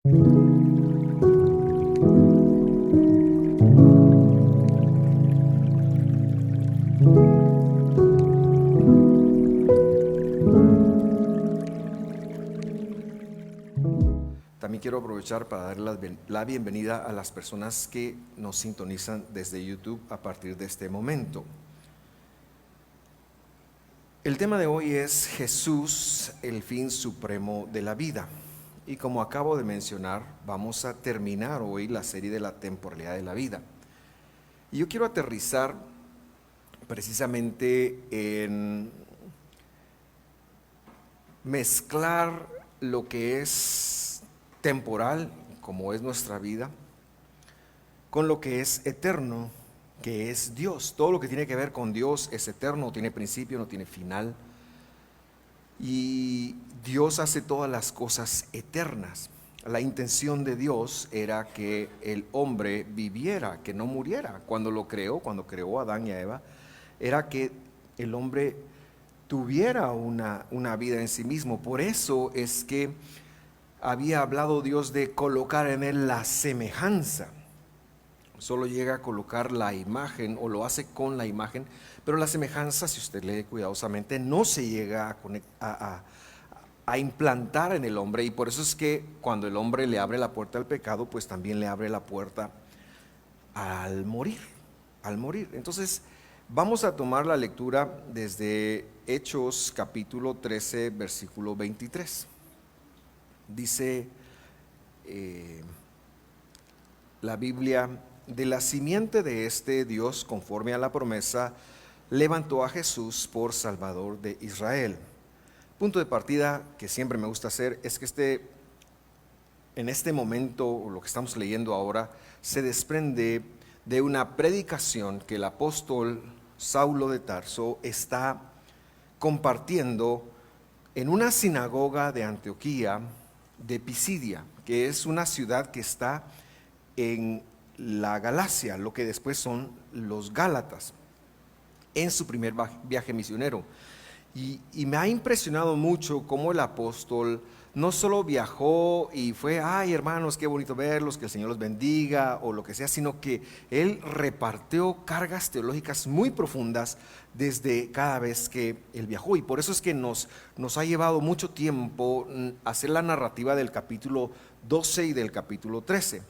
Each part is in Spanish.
También quiero aprovechar para dar la bienvenida a las personas que nos sintonizan desde YouTube a partir de este momento. El tema de hoy es Jesús, el fin supremo de la vida. Y como acabo de mencionar, vamos a terminar hoy la serie de la temporalidad de la vida. Y yo quiero aterrizar precisamente en mezclar lo que es temporal, como es nuestra vida, con lo que es eterno, que es Dios. Todo lo que tiene que ver con Dios es eterno, no tiene principio, no tiene final. Y Dios hace todas las cosas eternas. La intención de Dios era que el hombre viviera, que no muriera. Cuando creó a Adán y a Eva, era que el hombre tuviera una vida en sí mismo. Por eso es que había hablado Dios de colocar en él la semejanza. Solo llega a colocar la imagen o lo hace con la imagen, pero la semejanza, si usted lee cuidadosamente, no se llega a implantar en el hombre, y por eso es que cuando el hombre le abre la puerta al pecado, pues también le abre la puerta al morir. Entonces vamos a tomar la lectura desde Hechos capítulo 13 versículo 23. Dice la Biblia: de la simiente de este Dios, conforme a la promesa, levantó a Jesús por Salvador de Israel. Punto de partida que siempre me gusta hacer es que en este momento, lo que estamos leyendo ahora, se desprende de una predicación que el apóstol Saulo de Tarso está compartiendo en una sinagoga de Antioquía de Pisidia, que es una ciudad que está en la Galacia, lo que después son los Gálatas, en su primer viaje misionero. Y me ha impresionado mucho cómo el apóstol no solo viajó y fue, ay hermanos, qué bonito verlos, que el Señor los bendiga o lo que sea, sino que él repartió cargas teológicas muy profundas desde cada vez que él viajó. Y por eso es que nos ha llevado mucho tiempo hacer la narrativa del capítulo 12 y del capítulo 13.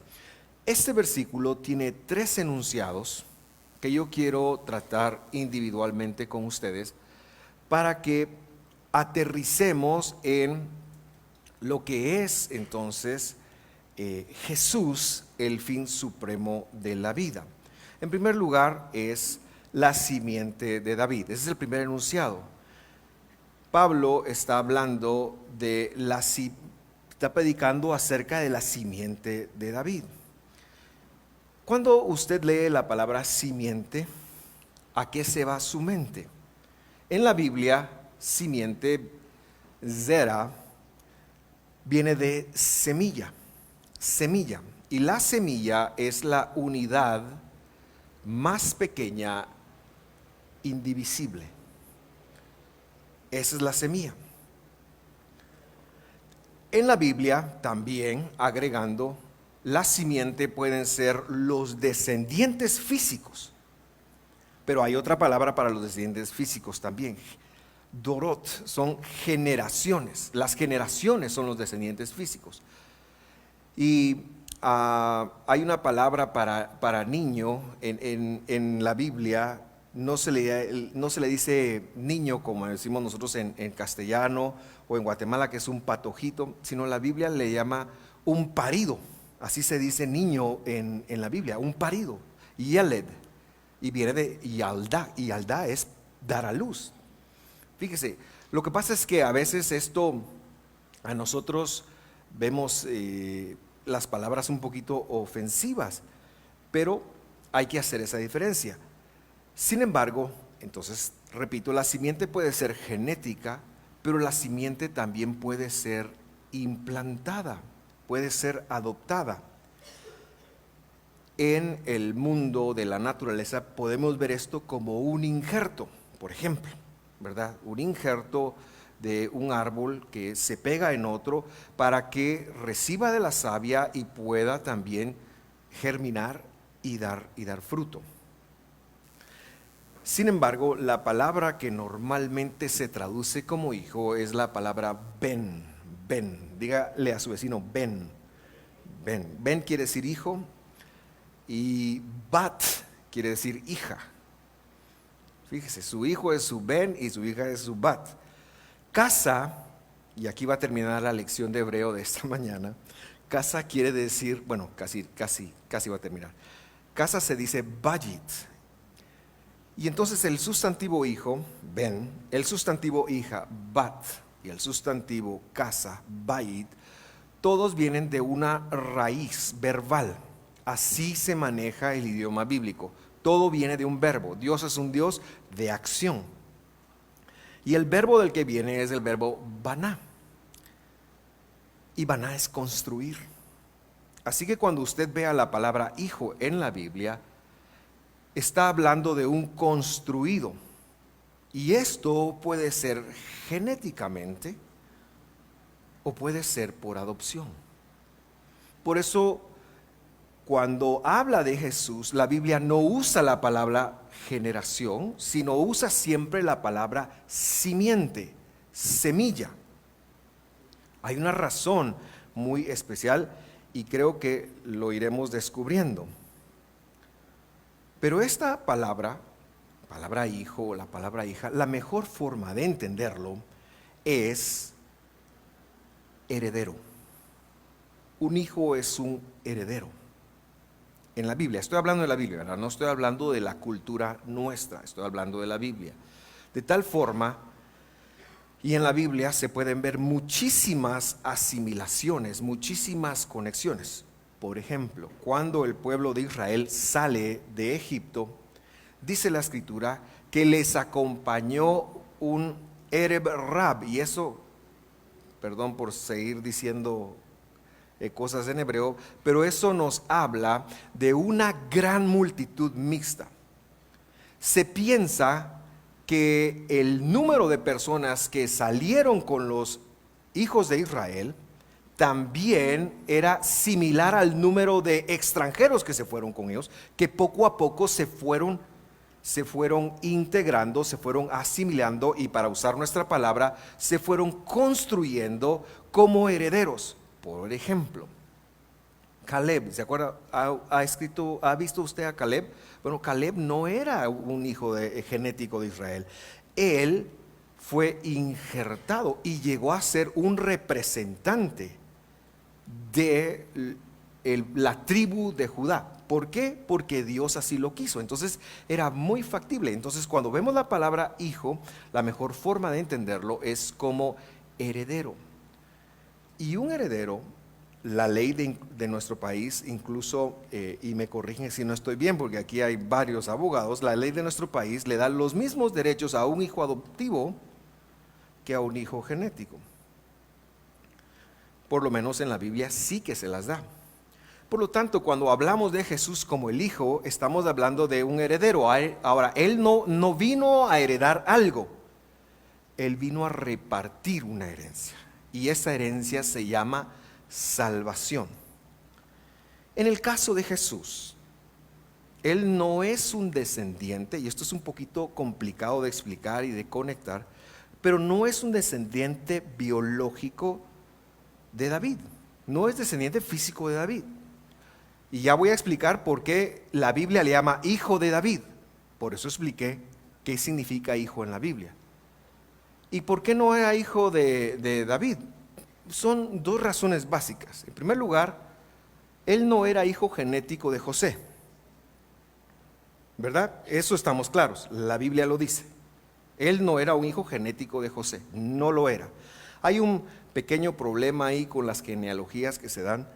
Este versículo tiene 3 enunciados que yo quiero tratar individualmente con ustedes para que aterricemos en lo que es entonces Jesús, el fin supremo de la vida. En primer lugar es la simiente de David. Ese es el primer enunciado. Pablo está hablando está predicando acerca de la simiente de David. Cuando usted lee la palabra simiente, ¿a qué se va su mente? En la Biblia, simiente, zera, viene de semilla, y la semilla es la unidad más pequeña, indivisible. Esa es la semilla. En la Biblia, también agregando, la simiente pueden ser los descendientes físicos, pero hay otra palabra para los descendientes físicos también. Dorot, son generaciones. Las generaciones son los descendientes físicos. Y hay una palabra para niño en la Biblia. No se le dice niño como decimos nosotros en castellano o en Guatemala, que es un patojito, sino la Biblia le llama un parido. Así se dice niño en la Biblia, un parido. Yeled, y viene de yalda, y yalda es dar a luz. Fíjese, lo que pasa es que a veces a nosotros vemos las palabras un poquito ofensivas, pero hay que hacer esa diferencia. Sin embargo, entonces, repito, la simiente puede ser genética, pero la simiente también puede ser implantada, puede ser adoptada. En el mundo de la naturaleza podemos ver esto como un injerto, por ejemplo, ¿verdad? Un injerto de un árbol que se pega en otro para que reciba de la savia y pueda también germinar y dar fruto. Sin embargo, la palabra que normalmente se traduce como hijo es la palabra ben. Dígale a su vecino ben. Ben quiere decir hijo y bat quiere decir hija. Fíjese, su hijo es su ben y su hija es su bat. Casa, y aquí va a terminar la lección de hebreo de esta mañana. Casa quiere decir, bueno, casi va a terminar. Casa se dice bayit. Y entonces el sustantivo hijo, ben, el sustantivo hija, bat, y el sustantivo casa, bayit, todos vienen de una raíz verbal. Así se maneja el idioma bíblico. Todo viene de un verbo. Dios es un Dios de acción. Y el verbo del que viene es el verbo baná. Y baná es construir. Así que cuando usted vea la palabra hijo en la Biblia, está hablando de un construido. Y esto puede ser genéticamente o puede ser por adopción. Por eso, cuando habla de Jesús, la Biblia no usa la palabra generación, sino usa siempre la palabra simiente, semilla. Hay una razón muy especial y creo que lo iremos descubriendo. Pero esta palabra hijo o la palabra hija, la mejor forma de entenderlo es heredero. Un hijo es un heredero. En la Biblia, estoy hablando de la Biblia, ¿verdad? No estoy hablando de la cultura nuestra, estoy hablando de la Biblia. De tal forma, y en la Biblia se pueden ver muchísimas asimilaciones, muchísimas conexiones. Por ejemplo, cuando el pueblo de Israel sale de Egipto, dice la Escritura que les acompañó un Ereb Rab, y eso, perdón por seguir diciendo cosas en hebreo, pero eso nos habla de una gran multitud mixta. Se piensa que el número de personas que salieron con los hijos de Israel también era similar al número de extranjeros que se fueron con ellos, que poco a poco se fueron integrando, se fueron asimilando y, para usar nuestra palabra, se fueron construyendo como herederos. Por ejemplo, Caleb, ¿se acuerda? ¿Ha visto usted a Caleb? Bueno, Caleb no era un hijo genético de Israel. Él fue injertado y llegó a ser un representante de la tribu de Judá. ¿Por qué? Porque Dios así lo quiso. Entonces era muy factible. Entonces, cuando vemos la palabra hijo, la mejor forma de entenderlo es como heredero. Y un heredero, la ley de nuestro país, incluso, y me corrigen si no estoy bien, porque aquí hay varios abogados, la ley de nuestro país le da los mismos derechos a un hijo adoptivo que a un hijo genético. Por lo menos en la Biblia sí que se las da. Por lo tanto, cuando hablamos de Jesús como el hijo, estamos hablando de un heredero. Ahora, Él no vino a heredar algo, Él vino a repartir una herencia. Y esa herencia se llama salvación. En el caso de Jesús, Él no es un descendiente, y esto es un poquito complicado de explicar y de conectar, pero no es un descendiente biológico de David, no es descendiente físico de David. Y ya voy a explicar por qué la Biblia le llama hijo de David. Por eso expliqué qué significa hijo en la Biblia. ¿Y por qué no era hijo de David? Son dos razones básicas. En primer lugar, él no era hijo genético de José, ¿verdad? Eso estamos claros, la Biblia lo dice. Él no era un hijo genético de José, no lo era. Hay un pequeño problema ahí con las genealogías que se dan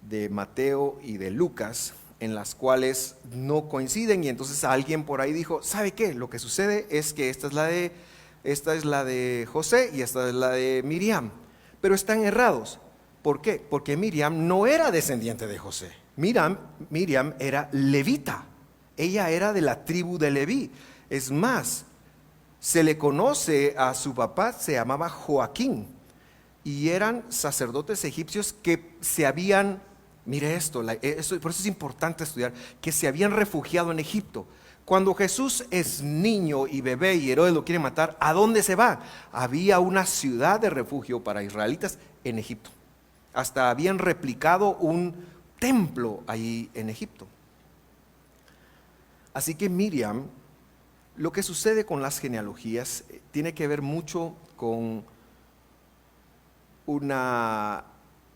de Mateo y de Lucas, en las cuales no coinciden, y entonces alguien por ahí dijo, ¿sabe qué? Lo que sucede es que esta es la de José y esta es la de Miriam, pero están errados. ¿Por qué? Porque Miriam no era descendiente de José. Miriam era levita, ella era de la tribu de Leví. Es más, Se le conoce a su papá, se llamaba Joaquín, y eran sacerdotes egipcios que se habían, mire esto, por eso es importante estudiar, que se habían refugiado en Egipto. Cuando Jesús es niño y bebé y Herodes lo quiere matar, ¿a dónde se va? Había una ciudad de refugio para israelitas en Egipto. Hasta habían replicado un templo ahí en Egipto. Así que Miriam, lo que sucede con las genealogías tiene que ver mucho con una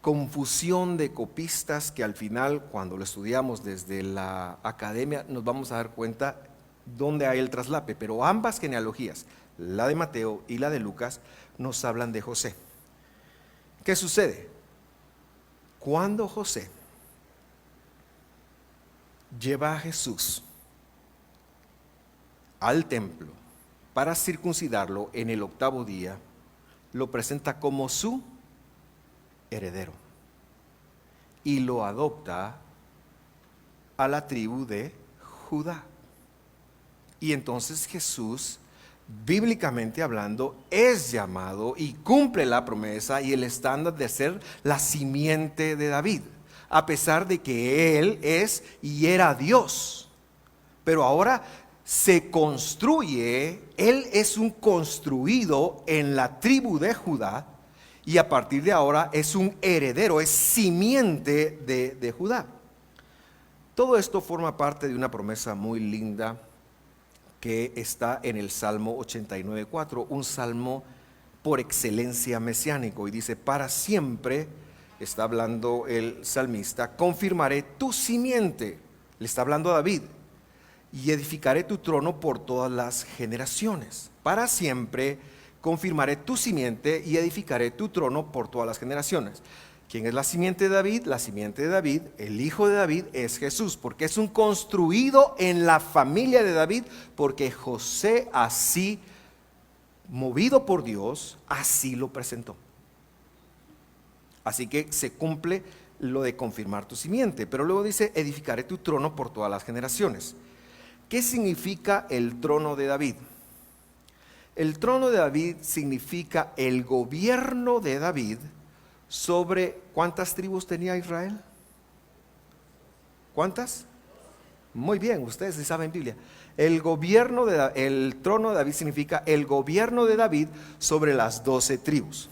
confusión de copistas que al final, cuando lo estudiamos desde la academia, nos vamos a dar cuenta dónde hay el traslape. Pero ambas genealogías, la de Mateo y la de Lucas, nos hablan de José. ¿Qué sucede? Cuando José lleva a Jesús al templo para circuncidarlo en el 8º día, lo presenta como su heredero y lo adopta a la tribu de Judá. Y entonces Jesús, bíblicamente hablando, es llamado y cumple la promesa y el estándar de ser la simiente de David, a pesar de que él es y era Dios. Pero ahora se construye, él es un construido en la tribu de Judá y a partir de ahora es un heredero, es simiente de Judá. Todo esto forma parte de una promesa muy linda que está en el Salmo 89:4, un salmo por excelencia mesiánico, y dice: para siempre, está hablando el salmista, confirmaré tu simiente, le está hablando a David, y edificaré tu trono por todas las generaciones. Para siempre confirmaré tu simiente y edificaré tu trono por todas las generaciones. ¿Quién es la simiente de David? La simiente de David, el hijo de David, es Jesús, porque es un construido en la familia de David, porque José así, movido por Dios, así lo presentó. Así que se cumple lo de confirmar tu simiente, pero luego dice: edificaré tu trono por todas las generaciones. ¿Qué significa el trono de David? El trono de David significa el gobierno de David sobre, ¿cuántas tribus tenía Israel? ¿Cuántas? Muy bien, ustedes sí saben Biblia. El trono de David significa el gobierno de David sobre las 12 tribus.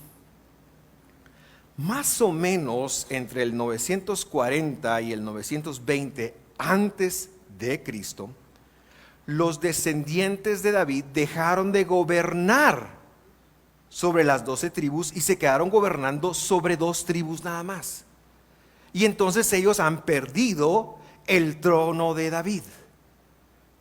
Más o menos entre el 940 y el 920 antes de Cristo, los descendientes de David dejaron de gobernar sobre las 12 tribus y se quedaron gobernando sobre 2 tribus nada más. Y entonces ellos han perdido el trono de David.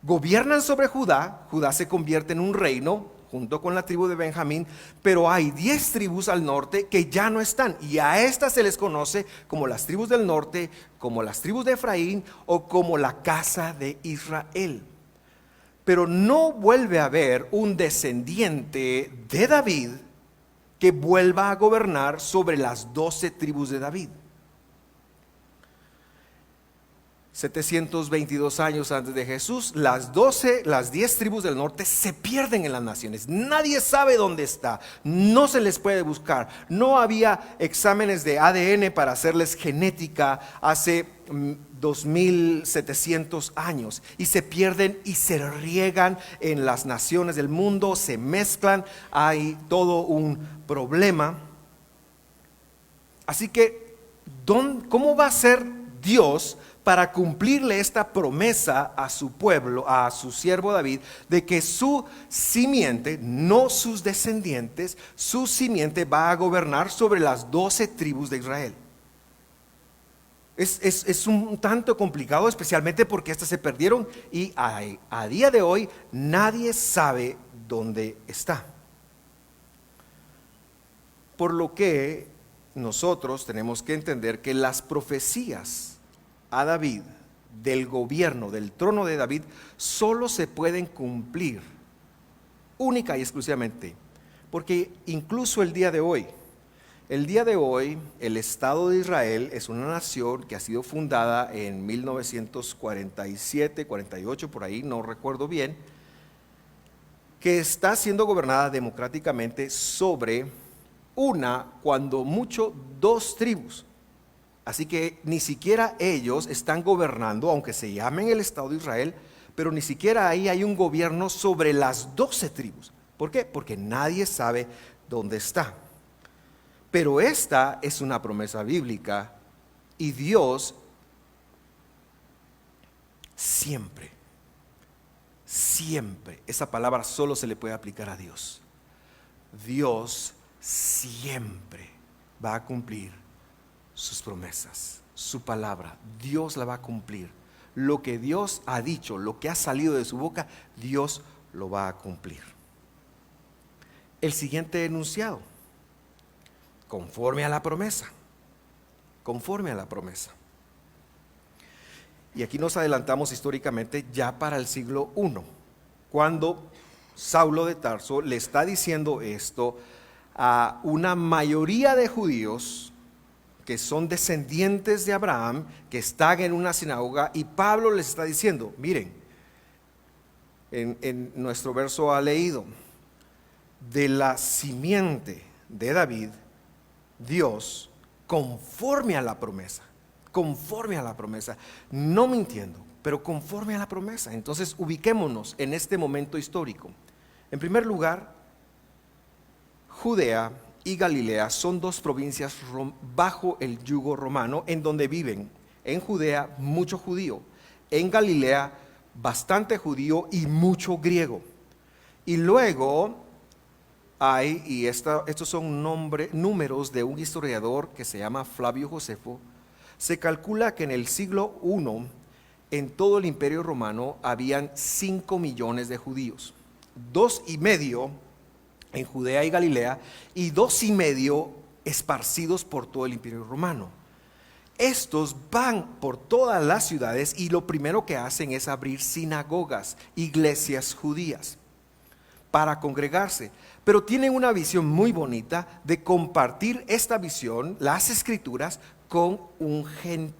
Gobiernan sobre Judá, Judá se convierte en un reino junto con la tribu de Benjamín, pero hay 10 tribus al norte que ya no están, y a estas se les conoce como las tribus del norte, como las tribus de Efraín o como la casa de Israel. Pero no vuelve a haber un descendiente de David que vuelva a gobernar sobre las 12 tribus de David. 722 años antes de Jesús, las 10 tribus del norte se pierden en las naciones. Nadie sabe dónde está, no se les puede buscar. No había exámenes de ADN para hacerles genética hace 2700 años, y se pierden y se riegan en las naciones del mundo, se mezclan, hay todo un problema. Así que, ¿cómo va a ser Dios para cumplirle esta promesa a su pueblo, a su siervo David, de que su simiente, no sus descendientes, su simiente va a gobernar sobre las 12 tribus de Israel? Es un tanto complicado, especialmente porque estas se perdieron y a día de hoy nadie sabe dónde está. Por lo que nosotros tenemos que entender que las profecías a David del gobierno, del trono de David, solo se pueden cumplir única y exclusivamente, porque incluso el día de hoy, el Estado de Israel es una nación que ha sido fundada en 1947, 48, por ahí, no recuerdo bien, que está siendo gobernada democráticamente sobre una, cuando mucho, dos tribus. Así que ni siquiera ellos están gobernando, aunque se llamen el Estado de Israel, pero ni siquiera ahí hay un gobierno sobre las 12 tribus. ¿Por qué? Porque nadie sabe dónde está. Pero esta es una promesa bíblica y Dios siempre, esa palabra solo se le puede aplicar a Dios. Dios siempre va a cumplir sus promesas, su palabra. Dios la va a cumplir. Lo que Dios ha dicho, lo que ha salido de su boca, Dios lo va a cumplir. El siguiente enunciado: conforme a la promesa. Conforme a la promesa. Y aquí nos adelantamos históricamente ya para el siglo I, cuando Saulo de Tarso le está diciendo esto a una mayoría de judíos que son descendientes de Abraham, que están en una sinagoga, y Pablo les está diciendo, miren, en nuestro verso ha leído, de la simiente de David, Dios, conforme a la promesa, no mintiendo, pero conforme a la promesa. Entonces ubiquémonos en este momento histórico. En primer lugar, Judea y Galilea son dos provincias bajo el yugo romano, en donde viven en Judea mucho judío, en Galilea bastante judío y mucho griego. Y luego hay, y estos son números de un historiador que se llama Flavio Josefo, se calcula que en el siglo I, en todo el Imperio Romano, habían 5 millones de judíos, 2,5 en Judea y Galilea, y 2,5 esparcidos por todo el Imperio Romano. Estos van por todas las ciudades y lo primero que hacen es abrir sinagogas, iglesias judías, para congregarse. Pero tienen una visión muy bonita de compartir esta visión, las escrituras, con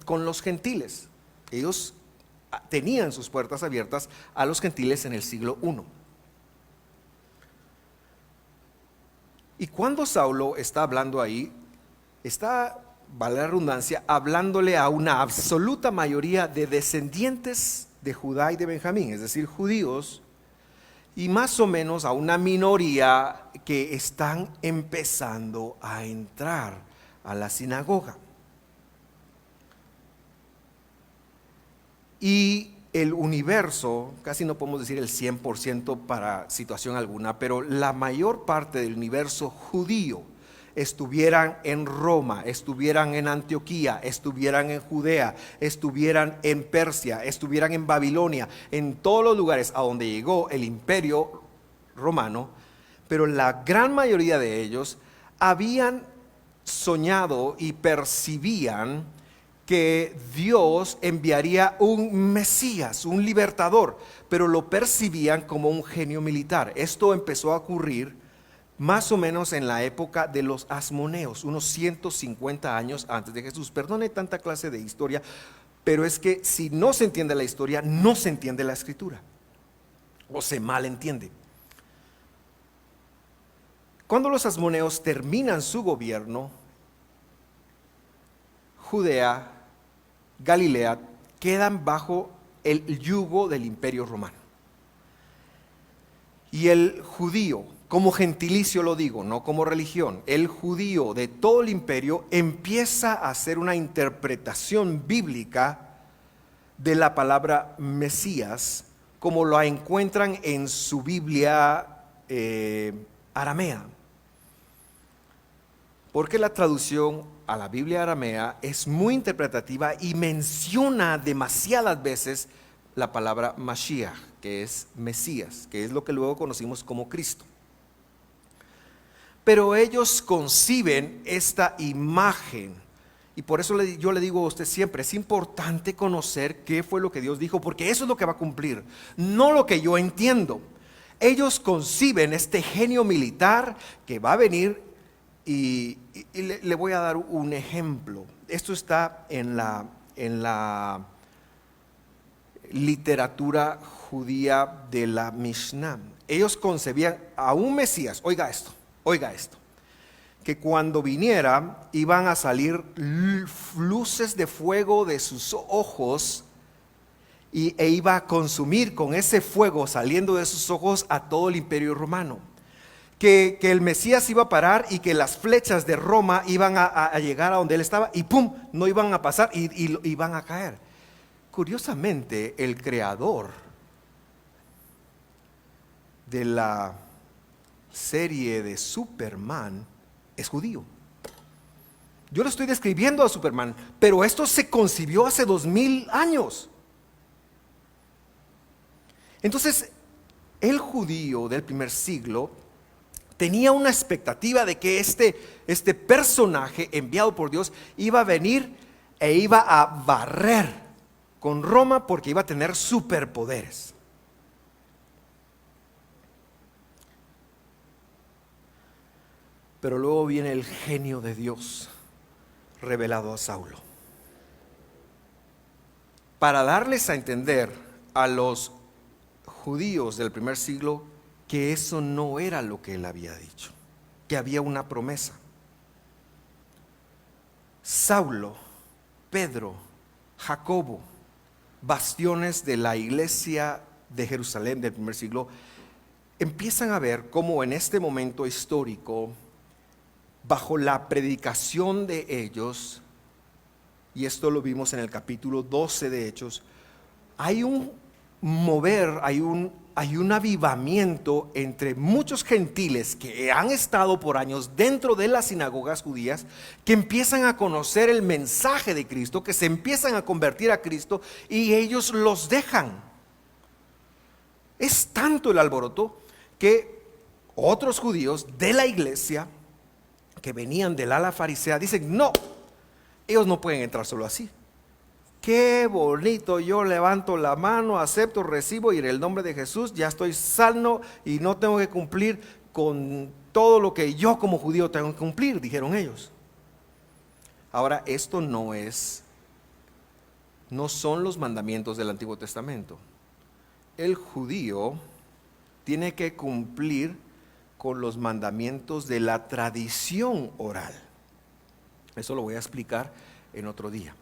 los gentiles. Ellos tenían sus puertas abiertas a los gentiles en el siglo I. Y cuando Saulo está hablando ahí, está, vale la redundancia, hablándole a una absoluta mayoría de descendientes de Judá y de Benjamín, es decir, judíos, y más o menos a una minoría que están empezando a entrar a la sinagoga. Y el universo, casi no podemos decir el 100% para situación alguna, pero la mayor parte del universo judío estuvieran en Roma, estuvieran en Antioquía, estuvieran en Judea, estuvieran en Persia, estuvieran en Babilonia, en todos los lugares a donde llegó el imperio romano, pero la gran mayoría de ellos habían soñado y percibían que Dios enviaría un Mesías, un libertador, pero lo percibían como un genio militar. Esto empezó a ocurrir más o menos en la época de los asmoneos, unos 150 años antes de Jesús. Perdone tanta clase de historia, pero es que si no se entiende la historia, no se entiende la escritura, o se malentiende. Cuando los asmoneos terminan su gobierno, Judea, Galilea quedan bajo el yugo del imperio romano. Y el judío, como gentilicio lo digo, no como religión, el judío de todo el imperio empieza a hacer una interpretación bíblica de la palabra Mesías, como la encuentran en su Biblia aramea. Porque la traducción a la Biblia aramea es muy interpretativa y menciona demasiadas veces la palabra Mashiach, que es Mesías, que es lo que luego conocimos como Cristo. Pero ellos conciben esta imagen, y por eso yo le digo a usted siempre, es importante conocer qué fue lo que Dios dijo, porque eso es lo que va a cumplir, no lo que yo entiendo. Ellos conciben este genio militar que va a venir. Y le voy a dar un ejemplo. Esto está en la literatura judía de la Mishnah. Ellos concebían a un Mesías, oiga esto, que cuando viniera iban a salir luces de fuego de sus ojos e iba a consumir con ese fuego saliendo de sus ojos a todo el imperio romano. Que el Mesías iba a parar y que las flechas de Roma iban a llegar a donde él estaba y ¡pum!, no iban a pasar y iban a caer. Curiosamente, el creador de la serie de Superman es judío. Yo le estoy describiendo a Superman, pero esto se concibió hace 2000 años. Entonces, el judío del primer siglo tenía una expectativa de que este personaje enviado por Dios iba a venir e iba a barrer con Roma porque iba a tener superpoderes. Pero luego viene el genio de Dios revelado a Saulo, para darles a entender a los judíos del primer siglo que eso no era lo que él había dicho, que había una promesa. Saulo, Pedro, Jacobo, bastiones de la iglesia de Jerusalén del primer siglo, empiezan a ver cómo en este momento histórico, bajo la predicación de ellos, y esto lo vimos en el capítulo 12 de Hechos, hay un mover, hay un avivamiento entre muchos gentiles que han estado por años dentro de las sinagogas judías, que empiezan a conocer el mensaje de Cristo, que se empiezan a convertir a Cristo y ellos los dejan. Es tanto el alboroto que otros judíos de la iglesia que venían del ala farisea dicen: no, ellos no pueden entrar solo así. Qué bonito, yo levanto la mano, acepto, recibo y en el nombre de Jesús ya estoy sano y no tengo que cumplir con todo lo que yo como judío tengo que cumplir, dijeron ellos. Ahora, esto no son los mandamientos del Antiguo Testamento. El judío tiene que cumplir con los mandamientos de la tradición oral. Eso lo voy a explicar en otro día.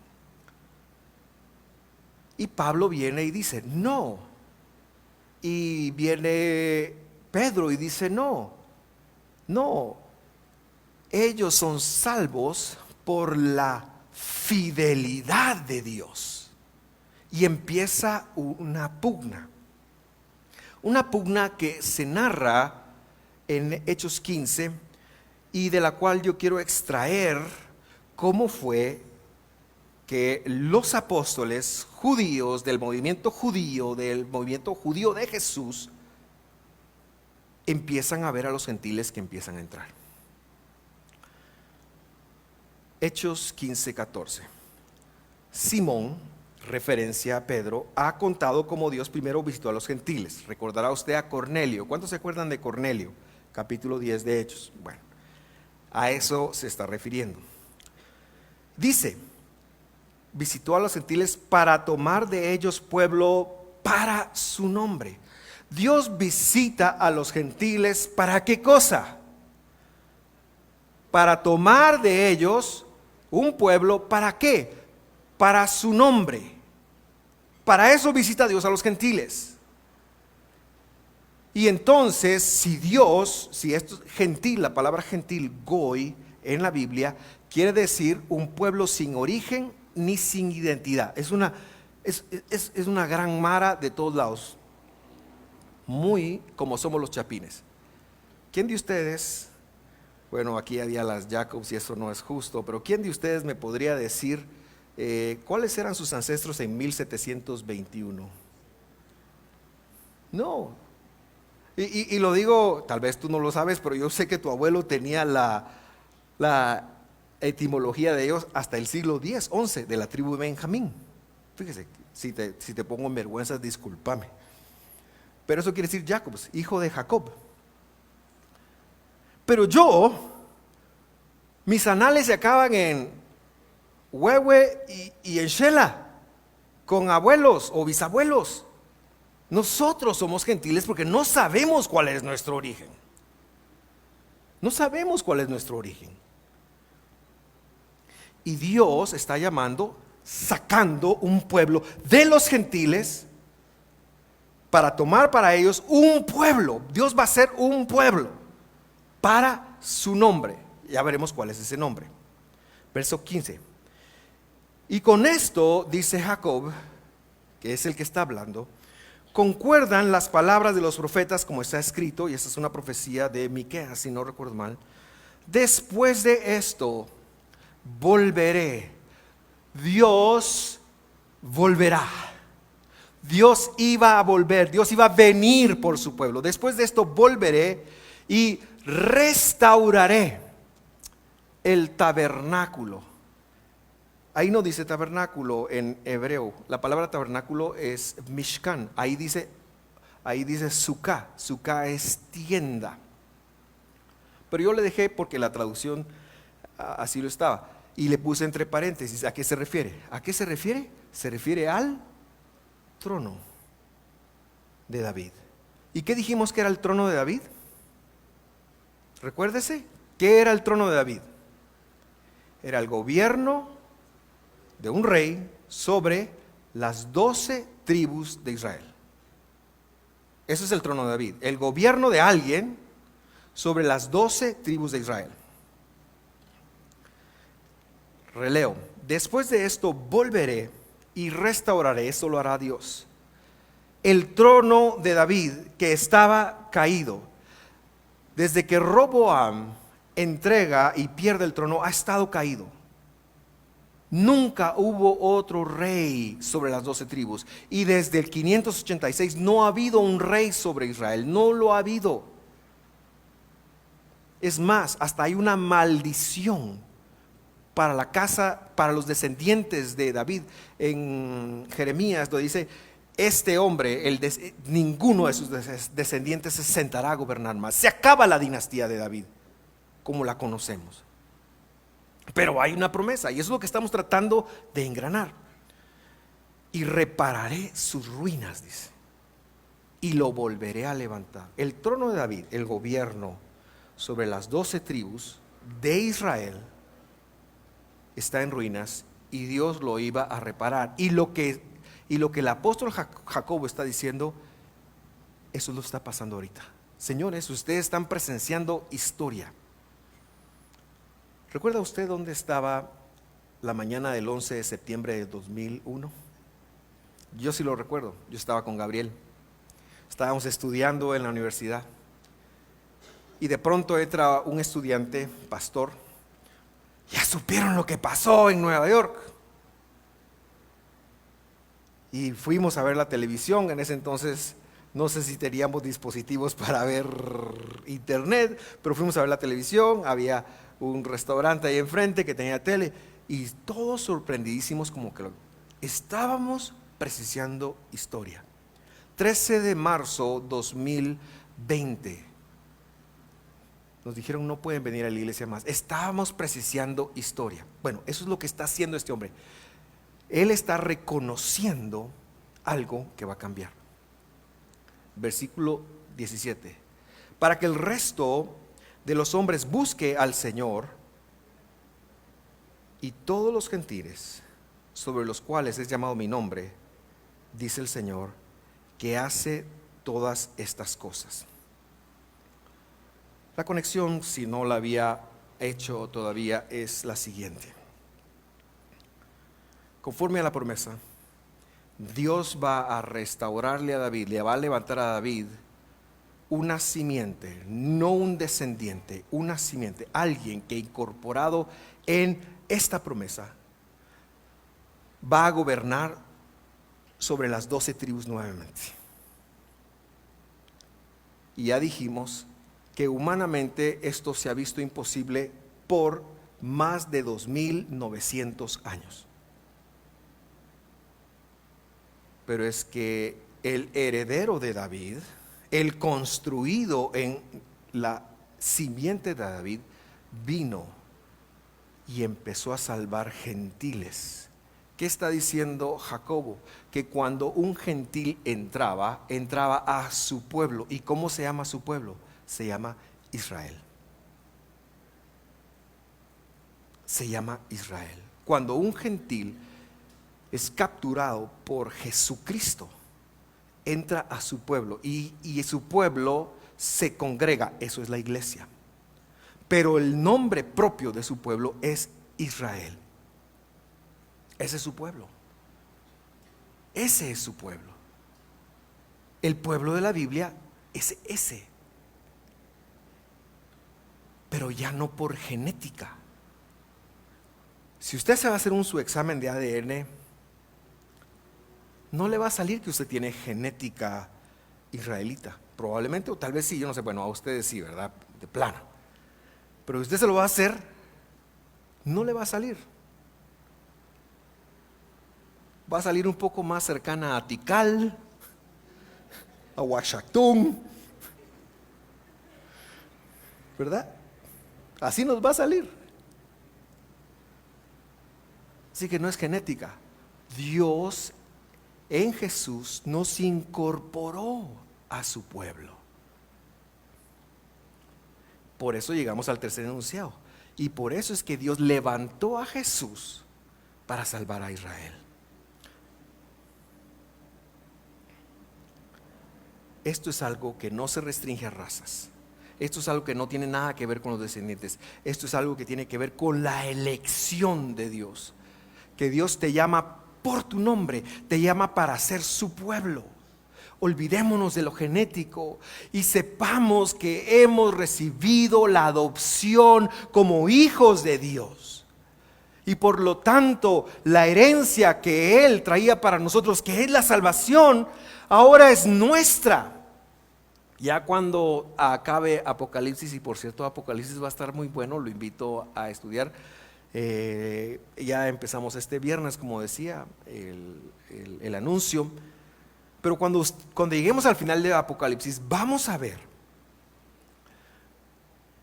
Y Pablo viene y dice: no. Y viene Pedro y dice: no. Ellos son salvos por la fidelidad de Dios. Y empieza una pugna que se narra en Hechos 15 y de la cual yo quiero extraer cómo fue que los apóstoles judíos del movimiento judío de Jesús, empiezan a ver a los gentiles que empiezan a entrar. Hechos 15:14. Simón, referencia a Pedro, ha contado cómo Dios primero visitó a los gentiles. Recordará usted a Cornelio. ¿Cuántos se acuerdan de Cornelio? Capítulo 10 de Hechos. Bueno, a eso se está refiriendo. Dice: visitó a los gentiles para tomar de ellos pueblo para su nombre. Dios visita a los gentiles, ¿para qué cosa? Para tomar de ellos un pueblo, ¿para qué? Para su nombre. Para eso visita Dios a los gentiles. Y entonces, si esto es gentil, la palabra gentil, goy, en la Biblia, quiere decir un pueblo sin origen ni sin identidad. Es una gran mara de todos lados, muy como somos los chapines. ¿Quién de ustedes, bueno, aquí había las Jacobs y eso no es justo, pero quién de ustedes me podría decir cuáles eran sus ancestros en 1721? No. Y lo digo, tal vez tú no lo sabes, pero yo sé que tu abuelo tenía la etimología de ellos hasta el siglo X, XI, de la tribu de Benjamín. Fíjese, si te pongo en vergüenza, discúlpame. Pero eso quiere decir Jacobs, hijo de Jacob. Pero mis anales se acaban en Huehue y en Shela. con abuelos o bisabuelos. Nosotros somos gentiles porque no sabemos cuál es nuestro origen. No sabemos cuál es nuestro origen. Y Dios está llamando, sacando un pueblo de los gentiles para tomar para ellos un pueblo. Dios va a ser un pueblo para su nombre. Ya veremos cuál es ese nombre. Verso 15. Y con esto, dice Jacob, que es el que está hablando, concuerdan las palabras de los profetas como está escrito, y esta es una profecía de Miqueas, si no recuerdo mal. Después de esto, volveré. Dios volverá. Dios iba a volver, Dios iba a venir por su pueblo. Después de esto volveré y restauraré el tabernáculo. Ahí no dice tabernáculo en hebreo. La palabra tabernáculo es mishkan. Ahí dice sukkah. Sukkah es tienda. Pero yo le dejé porque la traducción así lo estaba. Y le puse entre paréntesis, ¿a qué se refiere? ¿A qué se refiere? Se refiere al trono de David. ¿Y qué dijimos que era el trono de David? Recuérdese, ¿qué era el trono de David? Era el gobierno de un rey sobre las 12 tribus de Israel. Eso es el trono de David, el gobierno de alguien sobre las 12 tribus de Israel. Releo, después de esto volveré y restauraré, eso lo hará Dios, el trono de David que estaba caído. Desde que Roboam entrega y pierde el trono, ha estado caído. Nunca hubo otro rey sobre las 12 tribus. Y desde el 586 no ha habido un rey sobre Israel. No lo ha habido. Es más, hasta hay una maldición para la casa, para los descendientes de David. En Jeremías lo dice: este hombre, ninguno de sus descendientes se sentará a gobernar más. Se acaba la dinastía de David, como la conocemos. Pero hay una promesa, y eso es lo que estamos tratando de engranar. Y repararé sus ruinas, dice, y lo volveré a levantar. El trono de David, el gobierno sobre las 12 tribus de Israel, está en ruinas, y Dios lo iba a reparar. Y lo que el apóstol Jacobo está diciendo, eso lo está pasando ahorita. Señores, ustedes están presenciando historia. ¿Recuerda usted dónde estaba la mañana del 11 de septiembre de 2001? Yo sí lo recuerdo. Yo estaba con Gabriel. Estábamos estudiando en la universidad. Y de pronto entra un estudiante, pastor. ¿Ya supieron lo que pasó en Nueva York? Y fuimos a ver la televisión. En ese entonces no sé si teníamos dispositivos para ver internet, pero fuimos a ver la televisión. Había un restaurante ahí enfrente que tenía tele, y todos sorprendidísimos, como que estábamos presenciando historia. 13 de marzo 2020. Nos dijeron: no pueden venir a la iglesia más. Estábamos presenciando historia. Bueno, eso es lo que está haciendo este hombre. Él está reconociendo algo que va a cambiar. Versículo 17. Para que el resto de los hombres busque al Señor, y todos los gentiles sobre los cuales es llamado mi nombre, dice el Señor, que hace todas estas cosas. La conexión, si no la había hecho todavía, es la siguiente. Conforme a la promesa, Dios va a restaurarle a David, le va a levantar a David una simiente, no un descendiente, una simiente, alguien que incorporado en esta promesa va a gobernar sobre las 12 tribus nuevamente. Y ya dijimos que humanamente esto se ha visto imposible por más de 2900 años. Pero es que el heredero de David, el construido en la simiente de David, vino y empezó a salvar gentiles ¿Qué está diciendo Jacobo? Que cuando un gentil entraba a su pueblo. ¿Y cómo se llama su pueblo? Se llama Israel. Se llama Israel. Cuando un gentil es capturado por Jesucristo, entra a su pueblo y su pueblo se congrega. Eso es la iglesia. Pero el nombre propio de su pueblo es Israel. Ese es su pueblo. Ese es su pueblo. El pueblo de la Biblia es ese. Pero ya no por genética. Si usted se va a hacer su examen de ADN, no le va a salir que usted tiene genética israelita. Probablemente, o tal vez sí, yo no sé. Bueno, a ustedes sí, ¿verdad? De plano. Pero usted se lo va a hacer, no le va a salir. Va a salir un poco más cercana a Tikal, a Huachactún, ¿verdad? Así nos va a salir. Así que no es genética. Dios en Jesús nos incorporó a su pueblo. Por eso llegamos al tercer enunciado. Y por eso es que Dios levantó a Jesús para salvar a Israel. Esto es algo que no se restringe a razas. Esto es algo que no tiene nada que ver con los descendientes. Esto es algo que tiene que ver con la elección de Dios. Que Dios te llama por tu nombre, te llama para ser su pueblo. Olvidémonos de lo genético y sepamos que hemos recibido la adopción como hijos de Dios. Y por lo tanto, la herencia que Él traía para nosotros, que es la salvación, ahora es nuestra. Ya cuando acabe Apocalipsis, y por cierto Apocalipsis va a estar muy bueno, lo invito a estudiar. Ya empezamos este viernes, como decía, el anuncio. Pero cuando lleguemos al final de Apocalipsis, vamos a ver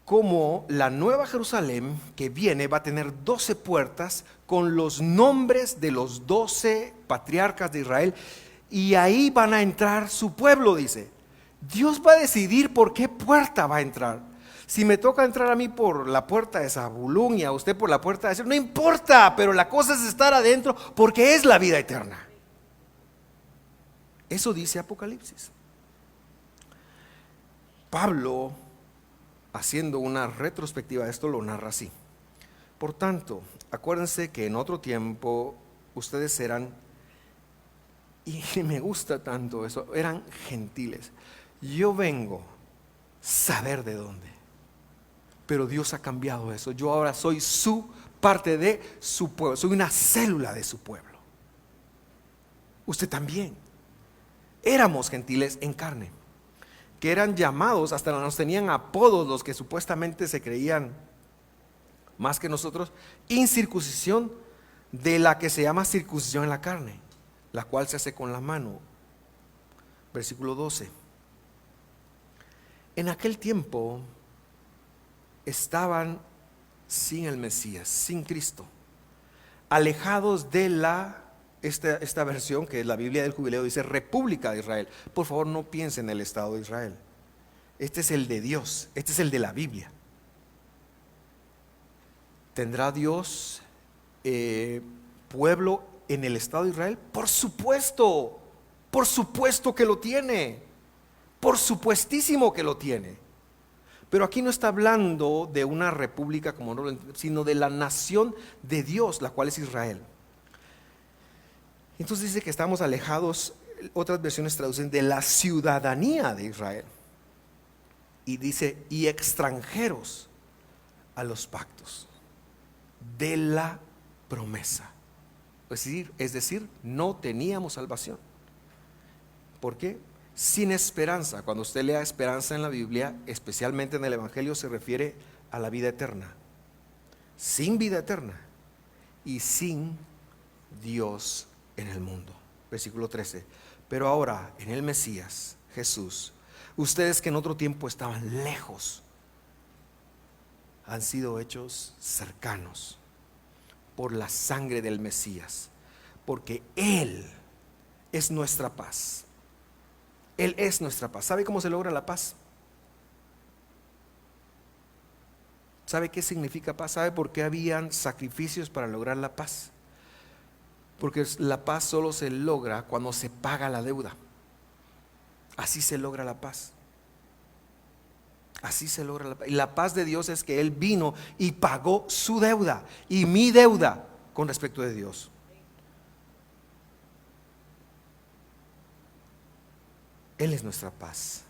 cómo la nueva Jerusalén que viene va a tener 12 puertas con los nombres de los 12 patriarcas de Israel. Y ahí van a entrar su pueblo, dice. Dios va a decidir por qué puerta va a entrar. Si me toca entrar a mí por la puerta de Zabulón y a usted por la puerta de Aser, no importa, pero la cosa es estar adentro porque es la vida eterna. Eso dice Apocalipsis. Pablo, haciendo una retrospectiva de esto, lo narra así. Por tanto, acuérdense que en otro tiempo ustedes eran, y me gusta tanto eso, eran gentiles. Yo vengo a saber de dónde, pero Dios ha cambiado eso. Yo ahora soy parte de su pueblo, soy una célula de su pueblo. Usted también. Éramos gentiles en carne, que eran llamados, hasta nos tenían apodos los que supuestamente se creían más que nosotros, incircuncisión, de la que se llama circuncisión en la carne, la cual se hace con la mano. Versículo 12. En aquel tiempo estaban sin el Mesías, sin Cristo, alejados de esta versión que es la Biblia del Jubileo, dice República de Israel. Por favor, no piensen en el Estado de Israel. Este es el de Dios, este es el de la Biblia. ¿Tendrá Dios pueblo en el Estado de Israel? Por supuesto que lo tiene. Por supuestísimo que lo tiene. Pero aquí no está hablando de una república como no, sino de la nación de Dios, la cual es Israel. Entonces dice que estamos alejados, otras versiones traducen de la ciudadanía de Israel. Y dice, y extranjeros a los pactos de la promesa. Es decir, no teníamos salvación. ¿Por qué? Sin esperanza. Cuando usted lea esperanza en la Biblia, especialmente en el Evangelio, se refiere a la vida eterna. Sin vida eterna y sin Dios en el mundo. Versículo 13. Pero ahora en el Mesías, Jesús, ustedes que en otro tiempo estaban lejos, han sido hechos cercanos por la sangre del Mesías, porque Él es nuestra paz. Él es nuestra paz. ¿Sabe cómo se logra la paz? ¿Sabe qué significa paz? ¿Sabe por qué habían sacrificios para lograr la paz? Porque la paz solo se logra cuando se paga la deuda. Así se logra la paz. Así se logra la paz. Y la paz de Dios es que Él vino y pagó su deuda y mi deuda con respecto de Dios. Él es nuestra paz.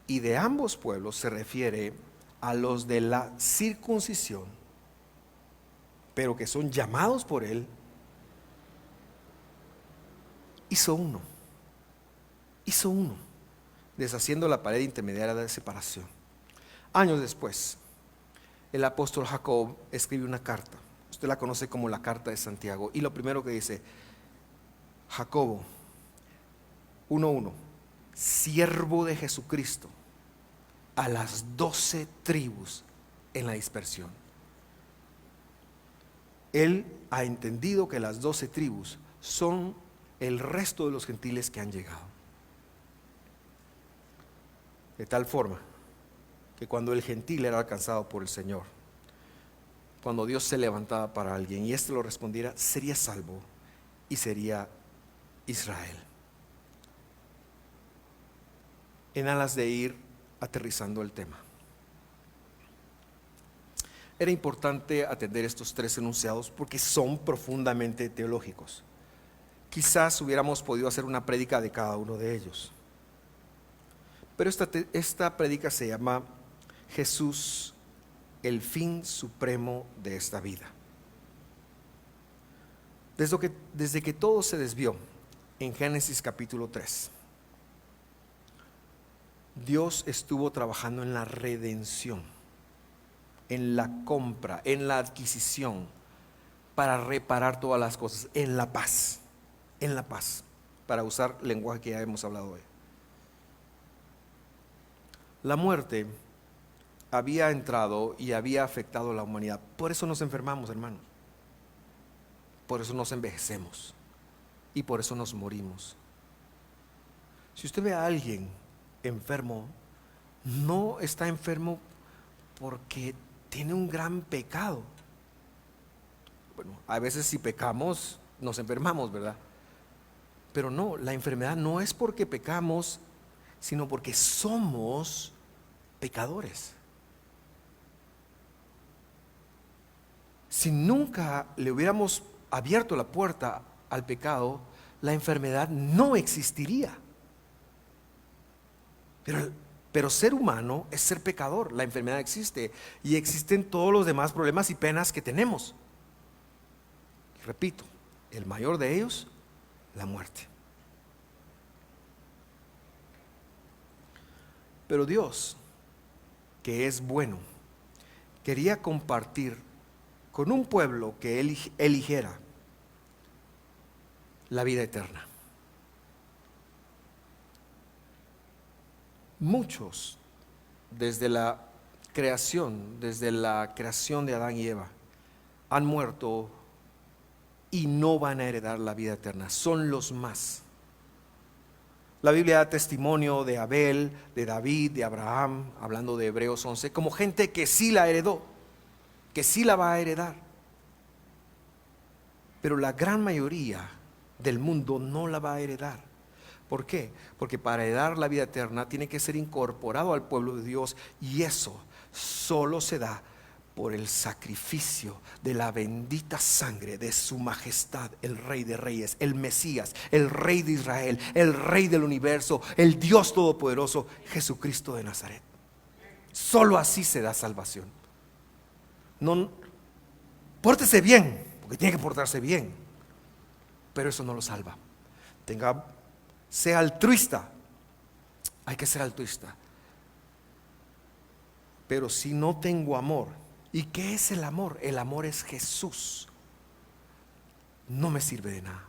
Y de ambos pueblos se refiere a los de la circuncisión, pero que son llamados por Él. Hizo uno, deshaciendo la pared intermediaria de separación. Años después, el apóstol Jacob escribe una carta. Usted la conoce como la carta de Santiago. Y lo primero que dice, Jacobo 1:1, siervo de Jesucristo, a las 12 tribus en la dispersión. Él ha entendido que las 12 tribus son el resto de los gentiles que han llegado. De tal forma que cuando el gentil era alcanzado por el Señor, cuando Dios se levantaba para alguien y éste lo respondiera, sería salvo y sería Israel. En alas de ir aterrizando el tema, era importante atender estos tres enunciados porque son profundamente teológicos. Quizás hubiéramos podido hacer una prédica de cada uno de ellos, pero esta prédica se llama Jesús, el fin supremo de esta vida. Desde que todo se desvió en Génesis capítulo 3, Dios estuvo trabajando en la redención, en la compra, en la adquisición, para reparar todas las cosas, en la paz, para usar lenguaje que ya hemos hablado hoy. La muerte había entrado y había afectado a la humanidad. Por eso nos enfermamos, hermanos. Por eso nos envejecemos y por eso nos morimos. Si usted ve a alguien enfermo, no está enfermo porque tiene un gran pecado. Bueno, a veces si pecamos nos enfermamos, ¿verdad? Pero no, la enfermedad no es porque pecamos, sino porque somos pecadores. Si nunca le hubiéramos abierto la puerta al pecado, la enfermedad no existiría. Pero ser humano es ser pecador. La enfermedad existe y existen todos los demás problemas y penas que tenemos. Repito, el mayor de ellos, la muerte. Pero Dios, que es bueno, quería compartir con un pueblo que Él eligiera la vida eterna. Muchos, desde la creación de Adán y Eva, han muerto y no van a heredar la vida eterna. Son los más. La Biblia da testimonio de Abel, de David, de Abraham, hablando de Hebreos 11, como gente que sí la heredó, que sí la va a heredar. Pero la gran mayoría del mundo no la va a heredar. ¿Por qué? Porque para heredar la vida eterna tiene que ser incorporado al pueblo de Dios, y eso solo se da por el sacrificio de la bendita sangre de su majestad, el Rey de Reyes, el Mesías, el Rey de Israel, el Rey del universo, el Dios todopoderoso, Jesucristo de Nazaret. Solo así se da salvación. No, pórtese bien, porque tiene que portarse bien, pero eso no lo salva. Sea altruista, hay que ser altruista. Pero si no tengo amor, ¿y qué es el amor? El amor es Jesús. No me sirve de nada.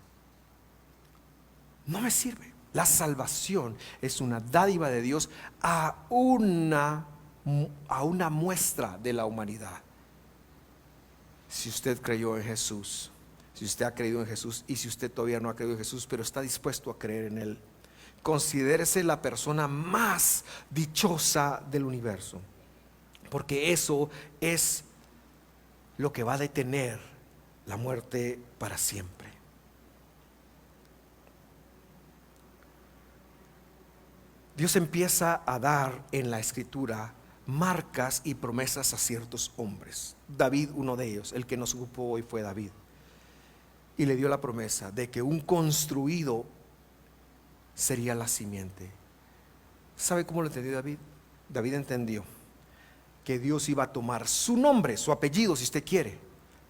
No me sirve. La salvación es una dádiva de Dios a una muestra de la humanidad. Si usted creyó en Jesús, si usted ha creído en Jesús y si usted todavía no ha creído en Jesús, pero está dispuesto a creer en Él, considérese la persona más dichosa del universo, porque eso es lo que va a detener la muerte para siempre. Dios empieza a dar en la Escritura marcas y promesas a ciertos hombres. David, uno de ellos, el que nos ocupó hoy fue David, y le dio la promesa de que un construido sería la simiente. ¿Sabe cómo lo entendió David? David entendió que Dios iba a tomar su nombre, su apellido, si usted quiere,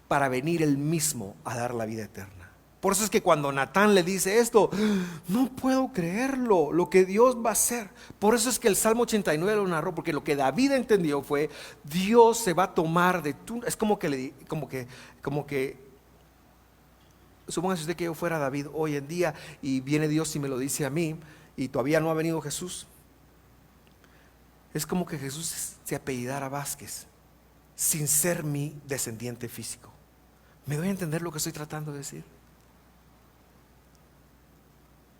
para venir él mismo a dar la vida eterna. Por eso es que cuando Natán le dice esto, no puedo creerlo, lo que Dios va a hacer. Por eso es que el Salmo 89 lo narró, porque lo que David entendió fue: Dios se va a tomar de tú. Es como que supóngase usted que yo fuera David hoy en día y viene Dios y me lo dice a mí, y todavía no ha venido Jesús. Es como que Jesús se apellidara Vázquez sin ser mi descendiente físico. ¿Me doy a entender lo que estoy tratando de decir?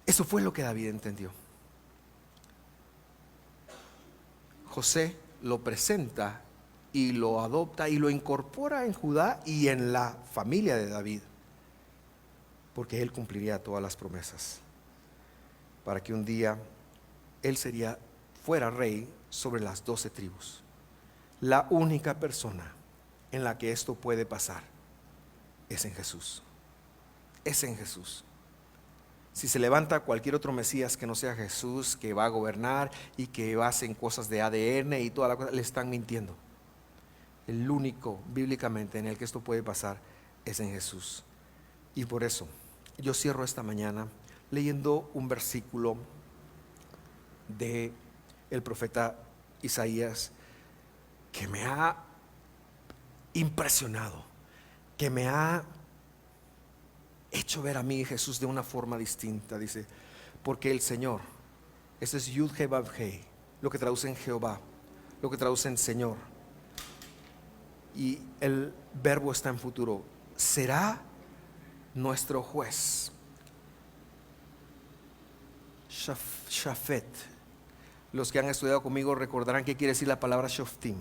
Eso fue lo que David entendió. José lo presenta y lo adopta y lo incorpora en Judá y en la familia de David, porque él cumpliría todas las promesas para que un día él fuera rey sobre las 12 tribus. La única persona en la que esto puede pasar es en Jesús. Es en Jesús. Si se levanta cualquier otro Mesías que no sea Jesús, que va a gobernar y que va a hacer cosas de ADN y toda la cosa, le están mintiendo. El único bíblicamente en el que esto puede pasar es en Jesús. Y por eso yo cierro esta mañana leyendo un versículo de el profeta Isaías que me ha impresionado, que me ha hecho ver a mí Jesús de una forma distinta. Dice: porque el Señor, ese es Yud He Vav He, lo que traduce en Jehová, lo que traduce en Señor, y el verbo está en futuro, será nuestro juez. Shafet. Los que han estudiado conmigo recordarán qué quiere decir la palabra Shoftim.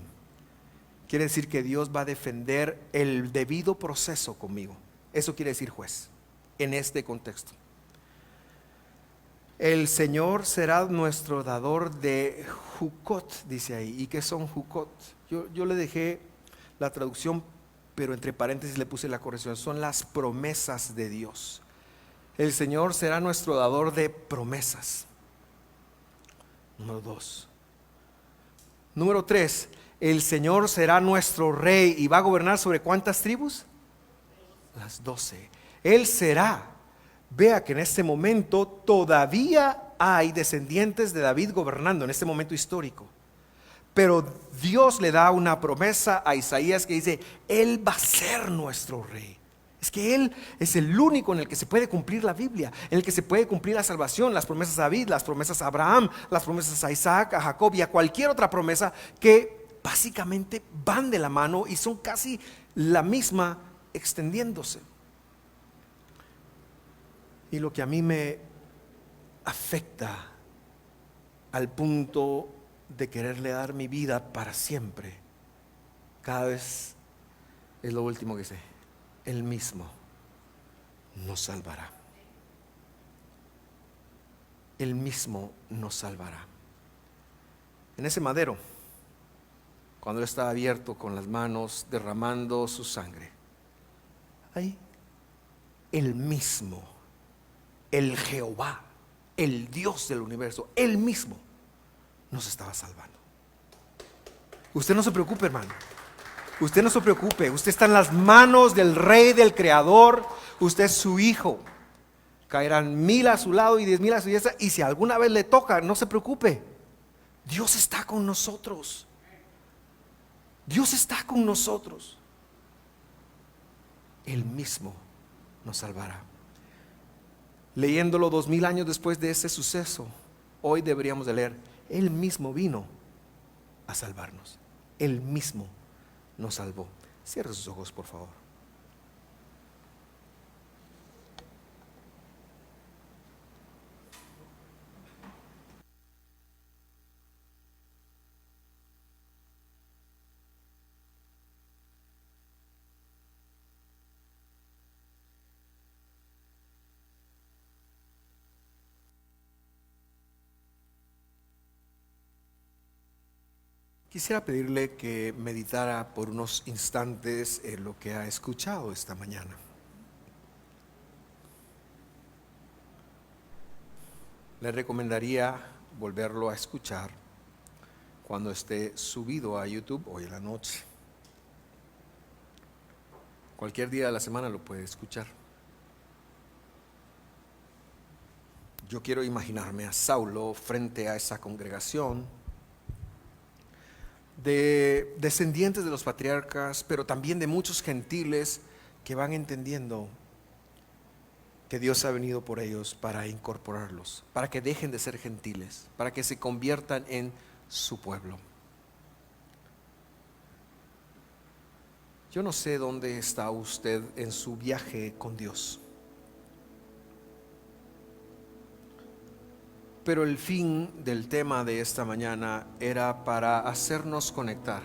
Quiere decir que Dios va a defender el debido proceso conmigo. Eso quiere decir juez en este contexto. El Señor será nuestro dador de Jukot, dice ahí. ¿Y qué son Jukot? Yo le dejé la traducción, pero entre paréntesis le puse la corrección. Son las promesas de Dios. El Señor será nuestro dador de promesas. Número 2. Número 3. El Señor será nuestro rey y va a gobernar sobre ¿cuántas tribus? Las 12. Él será. Vea que en este momento todavía hay descendientes de David gobernando en este momento histórico. Pero Dios le da una promesa a Isaías que dice: Él va a ser nuestro rey. Es que Él es el único en el que se puede cumplir la Biblia, en el que se puede cumplir la salvación, las promesas a David, las promesas a Abraham, las promesas a Isaac, a Jacob y a cualquier otra promesa que básicamente van de la mano y son casi la misma extendiéndose. Y lo que a mí me afecta al punto de quererle dar mi vida para siempre, cada vez es lo último que sé: Él mismo nos salvará. Él mismo nos salvará. En ese madero, cuando Él estaba abierto con las manos derramando su sangre, ahí Él mismo, el Jehová, el Dios del universo, Él mismo nos estaba salvando. Usted no se preocupe, hermano. Usted no se preocupe. Usted está en las manos del Rey, del Creador. Usted es su hijo. Caerán 1000 a su lado y 10,000 a su diestra. Y si alguna vez le toca, no se preocupe. Dios está con nosotros. Dios está con nosotros. Él mismo nos salvará. Leyéndolo 2000 años después de ese suceso, hoy deberíamos de leer: Él mismo vino a salvarnos. Él mismo nos salvó. Cierre sus ojos, por favor. Quisiera pedirle que meditara por unos instantes en lo que ha escuchado esta mañana. Le recomendaría volverlo a escuchar cuando esté subido a YouTube hoy en la noche. Cualquier día de la semana lo puede escuchar. Yo quiero imaginarme a Saulo frente a esa congregación de descendientes de los patriarcas, pero también de muchos gentiles que van entendiendo que Dios ha venido por ellos para incorporarlos, para que dejen de ser gentiles, para que se conviertan en su pueblo. Yo no sé dónde está usted en su viaje con Dios, pero el fin del tema de esta mañana era para hacernos conectar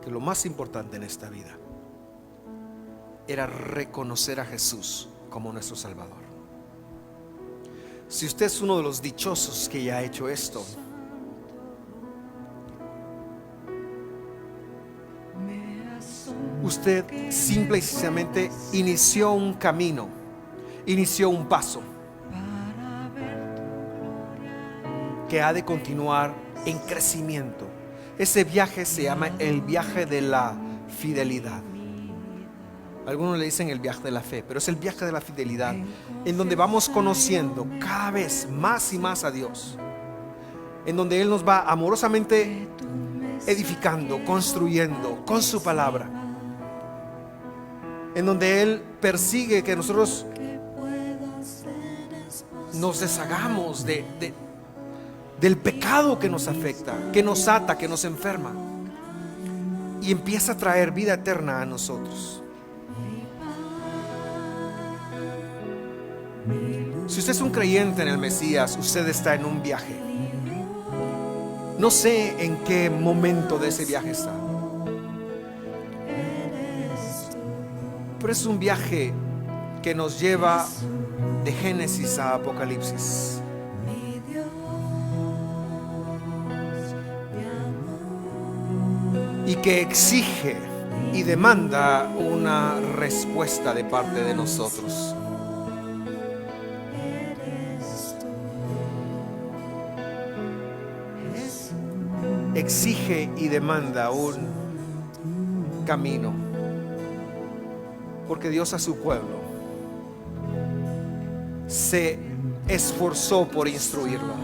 que lo más importante en esta vida era reconocer a Jesús como nuestro Salvador. Si usted es uno de los dichosos que ya ha hecho esto, usted simple y sencillamente inició un camino, inició un paso que ha de continuar en crecimiento. Ese viaje se llama el viaje de la fidelidad. Algunos le dicen el viaje de la fe, pero es el viaje de la fidelidad, en donde vamos conociendo cada vez más y más a Dios, en donde Él nos va amorosamente edificando, construyendo con su palabra, en donde Él persigue que nosotros nos deshagamos del pecado que nos afecta, que nos ata, que nos enferma, y empieza a traer vida eterna a nosotros. Si usted es un creyente en el Mesías, usted está en un viaje. No sé en qué momento de ese viaje está, pero es un viaje que nos lleva de Génesis a Apocalipsis. Y que exige y demanda una respuesta de parte de nosotros. Exige y demanda un camino, porque Dios a su pueblo se esforzó por instruirlo,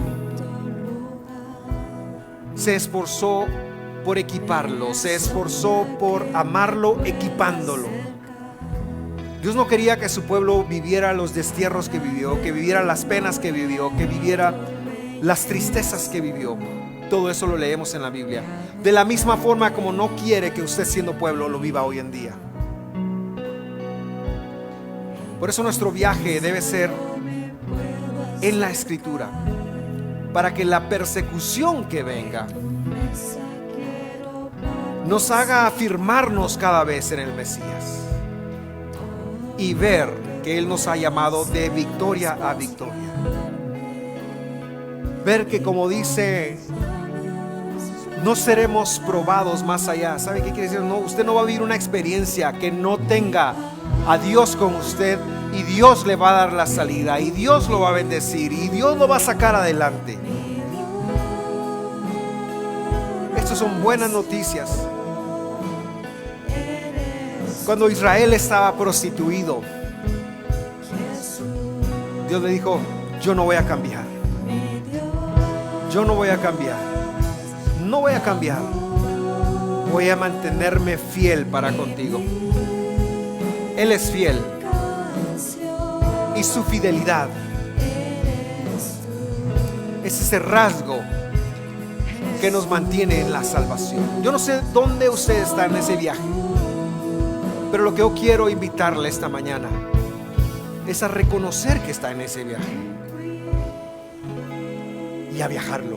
se esforzó por equiparlo, se esforzó por amarlo equipándolo. Dios no quería que su pueblo viviera los destierros que vivió, que viviera las penas que vivió, que viviera las tristezas que vivió. Todo eso lo leemos en la Biblia. De la misma forma como no quiere que usted, siendo pueblo, lo viva hoy en día. Por eso nuestro viaje debe ser en la Escritura, para que la persecución que venga nos haga afirmarnos cada vez en el Mesías y ver que Él nos ha llamado de victoria a victoria. Ver que, como dice, no seremos probados más allá. ¿Sabe qué quiere decir? No, usted no va a vivir una experiencia que no tenga a Dios con usted, y Dios le va a dar la salida, y Dios lo va a bendecir, y Dios lo va a sacar adelante. Estas son buenas noticias. Cuando Israel estaba prostituido, Dios le dijo: yo no voy a cambiar. Yo no voy a cambiar. No voy a cambiar. Voy a mantenerme fiel para contigo. Él es fiel, y su fidelidad es ese rasgo que nos mantiene en la salvación. Yo no sé dónde usted está en ese viaje, pero lo que yo quiero invitarle esta mañana es a reconocer que está en ese viaje y a viajarlo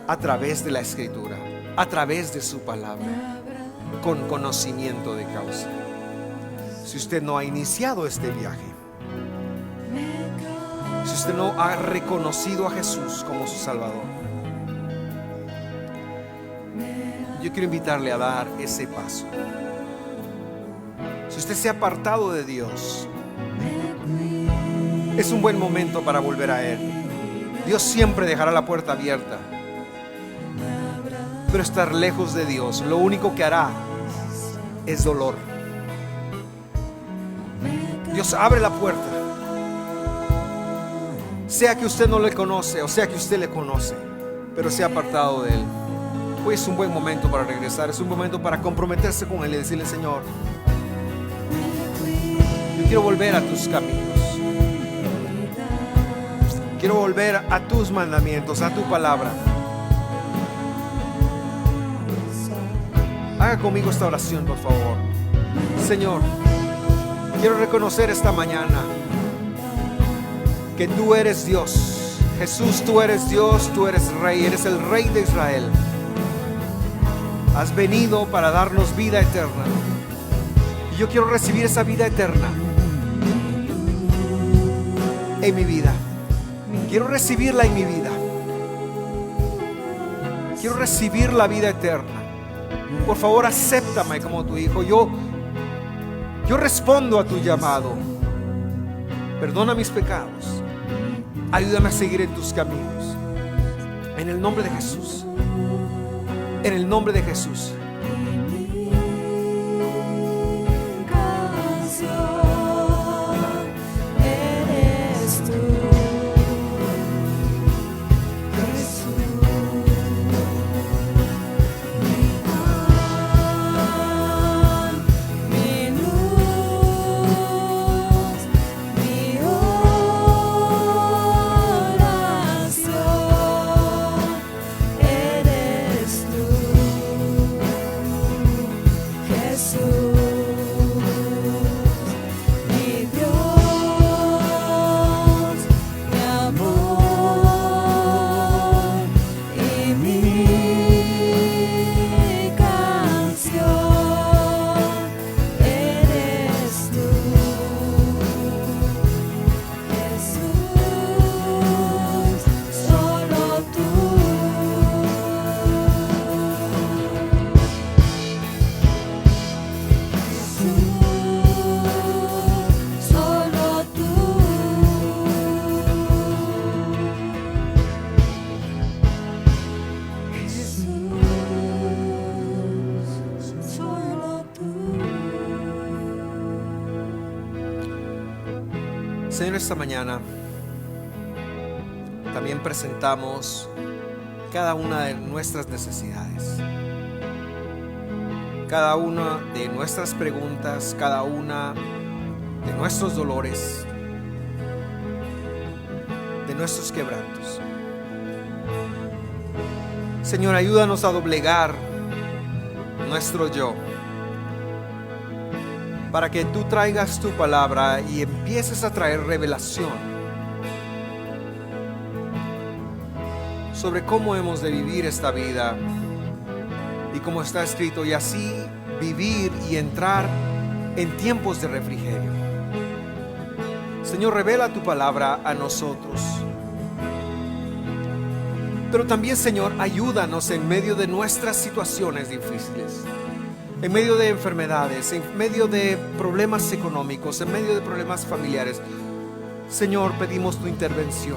a través de la Escritura, a través de su palabra, con conocimiento de causa. Si usted no ha iniciado este viaje, si usted no ha reconocido a Jesús como su Salvador, yo quiero invitarle a dar ese paso. Si usted se ha apartado de Dios, es un buen momento para volver a Él. Dios siempre dejará la puerta abierta, pero estar lejos de Dios lo único que hará es dolor. Dios abre la puerta, sea que usted no le conoce o sea que usted le conoce, pero se ha apartado de Él. Hoy es un buen momento para regresar, es un momento para comprometerse con Él y decirle: Señor, yo quiero volver a tus caminos, quiero volver a tus mandamientos, a tu palabra. Haga conmigo esta oración, por favor. Señor, quiero reconocer esta mañana que tú eres Dios. Jesús, tú eres Dios, tú eres Rey, eres el Rey de Israel. Has venido para darnos vida eterna. Y yo quiero recibir esa vida eterna en mi vida. Quiero recibirla en mi vida. Quiero recibir la vida eterna. Por favor, acéptame como tu hijo. Yo respondo a tu llamado. Perdona mis pecados. Ayúdame a seguir en tus caminos. En el nombre de Jesús. En el nombre de Jesús. Señor, esta mañana también presentamos cada una de nuestras necesidades, cada una de nuestras preguntas, cada una de nuestros dolores, de nuestros quebrantos. Señor, ayúdanos a doblegar nuestro yo, para que tú traigas tu palabra y empieces a traer revelación sobre cómo hemos de vivir esta vida y como está escrito, y así vivir y entrar en tiempos de refrigerio. Señor, revela tu palabra a nosotros, pero también, Señor, ayúdanos en medio de nuestras situaciones difíciles, en medio de enfermedades, en medio de problemas económicos, en medio de problemas familiares. Señor, pedimos tu intervención.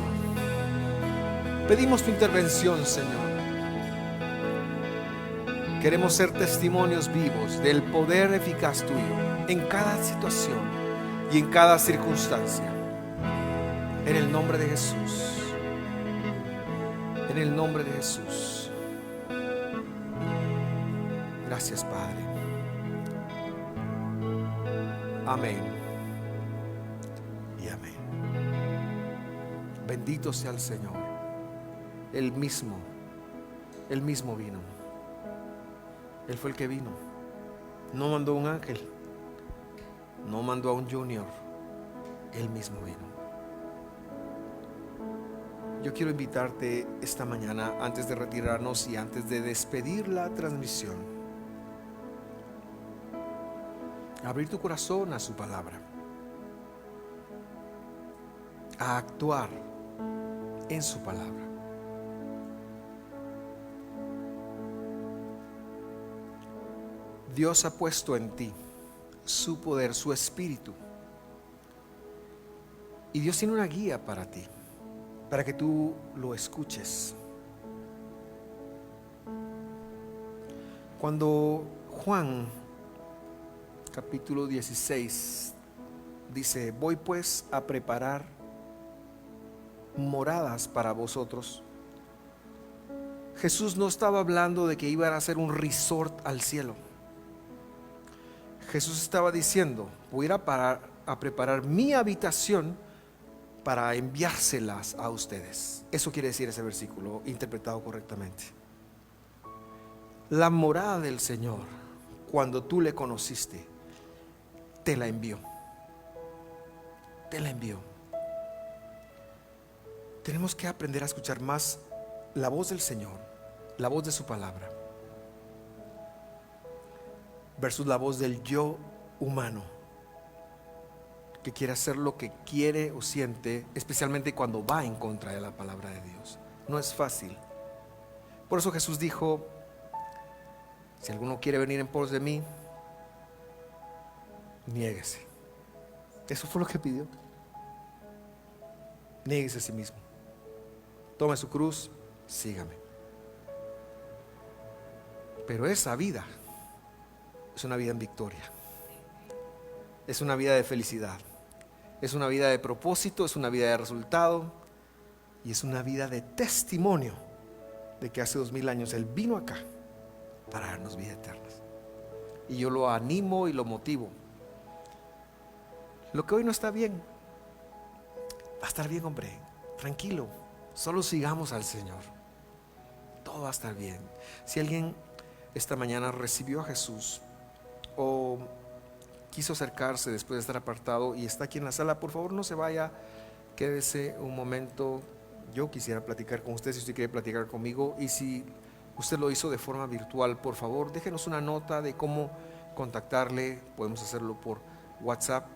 Pedimos tu intervención, Señor. Queremos ser testimonios vivos del poder eficaz tuyo en cada situación y en cada circunstancia. En el nombre de Jesús. En el nombre de Jesús. Gracias, Padre. Amén y amén. Bendito sea el Señor. Él mismo vino. Él fue el que vino. No mandó un ángel, no mandó a un junior. Él mismo vino. Yo quiero invitarte esta mañana, antes de retirarnos y antes de despedir la transmisión, a abrir tu corazón a su palabra, a actuar en su palabra. Dios ha puesto en ti su poder, su espíritu. Y Dios tiene una guía para ti, para que tú lo escuches. Cuando Juan, capítulo 16, dice: voy pues a preparar moradas para vosotros, Jesús no estaba hablando de que iban a hacer un resort al cielo. Jesús estaba diciendo: voy a ir a preparar mi habitación para enviárselas a ustedes. Eso quiere decir ese versículo interpretado correctamente. La morada del Señor, cuando tú le conociste, te la envió. Te la envió. Tenemos que aprender a escuchar más la voz del Señor, la voz de su palabra, versus la voz del yo humano, que quiere hacer lo que quiere o siente, especialmente cuando va en contra de la palabra de Dios. No es fácil. Por eso Jesús dijo: si alguno quiere venir en pos de mí, niéguese. Eso fue lo que pidió. Niéguese a sí mismo, tome su cruz, sígame. Pero esa vida es una vida en victoria, es una vida de felicidad, es una vida de propósito, es una vida de resultado, y es una vida de testimonio de que hace 2000 años Él vino acá para darnos vida eterna. Y yo lo animo y lo motivo. Lo que hoy no está bien, va a estar bien, hombre. Tranquilo, solo sigamos al Señor. Todo va a estar bien. Si alguien esta mañana recibió a Jesús o quiso acercarse después de estar apartado y está aquí en la sala, por favor no se vaya, quédese un momento. Yo quisiera platicar con usted si usted quiere platicar conmigo, y si usted lo hizo de forma virtual, por favor déjenos una nota de cómo contactarle. Podemos hacerlo por WhatsApp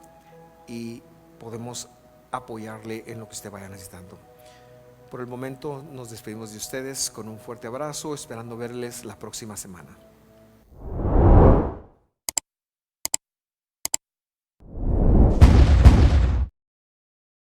y podemos apoyarle en lo que usted vaya necesitando. Por el momento nos despedimos de ustedes con un fuerte abrazo, esperando verles la próxima semana.